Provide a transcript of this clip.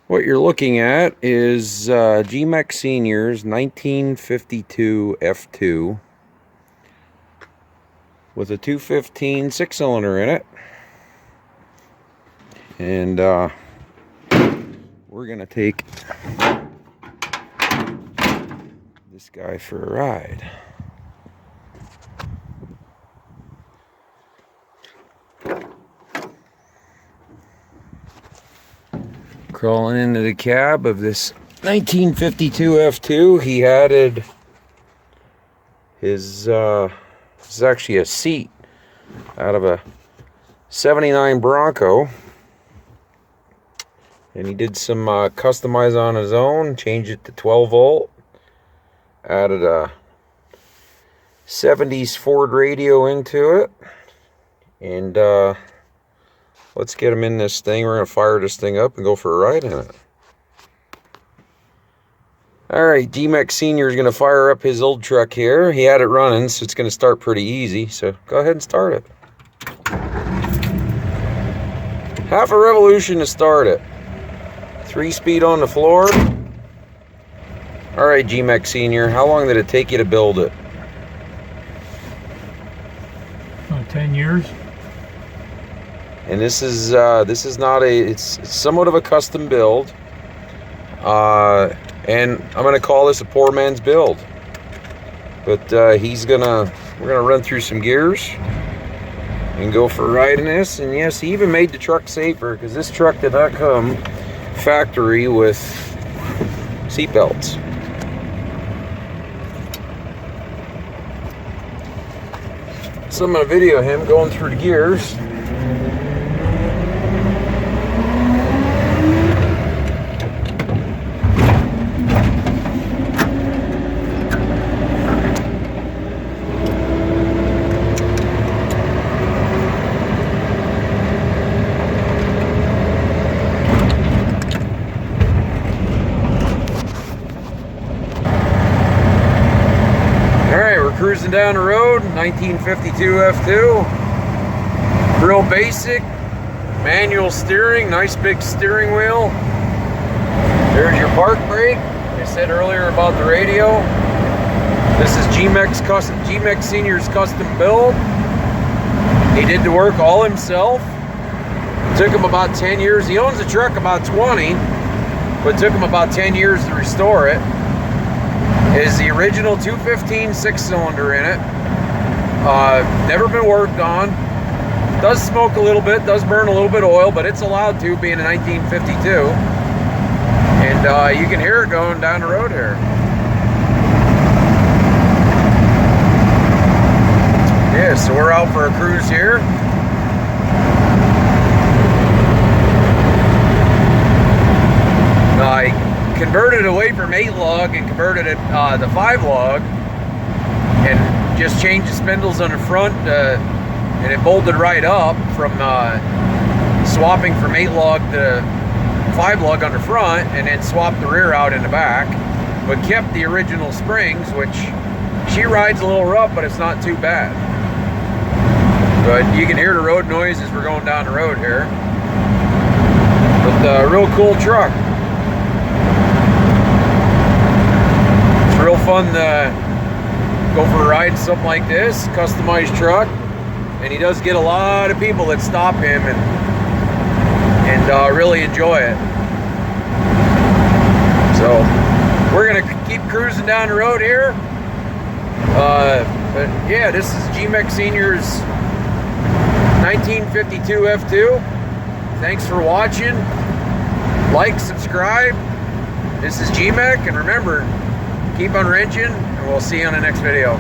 What you're looking at is GMech Seniors 1952 F2 with a 215 6-cylinder in it. And we're going to take this guy for a ride. Crawling into the cab of this 1952 F2. He added his, this is actually a seat out of a 79 Bronco. And he did some customize on his own, changed it to 12 volt. Added a 70s Ford radio into it. And let's get him in this thing. We're going to fire this thing up and go for a ride in it. Alright, GMech Senior is going to fire up his old truck here. He had it running, so it's going to start pretty easy. So go ahead and start it. Half a revolution to start it. 3-speed on the floor. Alright, GMech Senior, how long did it take you to build it? 10 years. And this is not a, it's somewhat of a custom build. And I'm gonna call this a poor man's build. But we're gonna run through some gears and go for a ride in this. And yes, he even made the truck safer, because this truck did not come factory with seat belts. So I'm gonna video him going through the gears. Cruising down the road, 1952 F2. Real basic, manual steering, nice big steering wheel. There's your park brake. I said earlier about the radio. This is GMech Senior's custom build. He did the work all himself. It took him about 10 years. He owns the truck about 20, but it took him about 10 years to restore it. Is the original 215 6-cylinder in it. Never been worked on. Does smoke a little bit, does burn a little bit of oil, but it's allowed to, being a 1952. And you can hear it going down the road here. Yeah, so we're out for a cruise here. I converted away from 8-lug and converted it to 5-lug, and just changed the spindles on the front, and it bolted right up from swapping from 8-lug to 5-lug on the front, and then swapped the rear out in the back, but kept the original springs, which she rides a little rough, but it's not too bad. But you can hear the road noise as we're going down the road here. But real cool truck. Real fun to go for a ride in something like this, customized truck, and he does get a lot of people that stop him and really enjoy it. So we're gonna keep cruising down the road here. But yeah, this is GMech Seniors 1952 F2. Thanks for watching. Like, subscribe. This is GMech, and remember, keep on wrenching, and we'll see you on the next video.